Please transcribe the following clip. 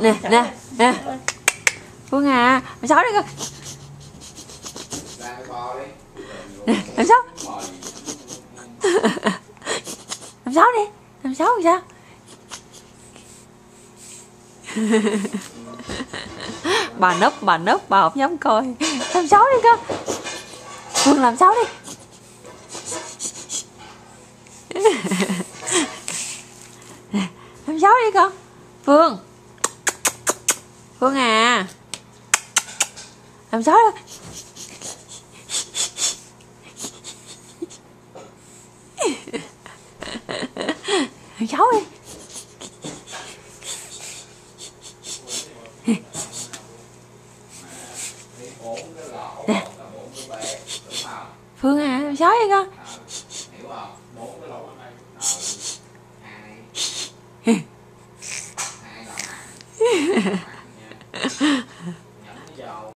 Nè nè nè Phương à, làm sao đi con. Nè, làm sao làm sao đi, làm sao làm sao. Bà nấp bà không dám coi. Làm sao đi con. Phương làm sao đi. Làm sao đi con. Phương Phương à, làm sao đi. Làm sao đi. Nè Phương à, làm sao đi con.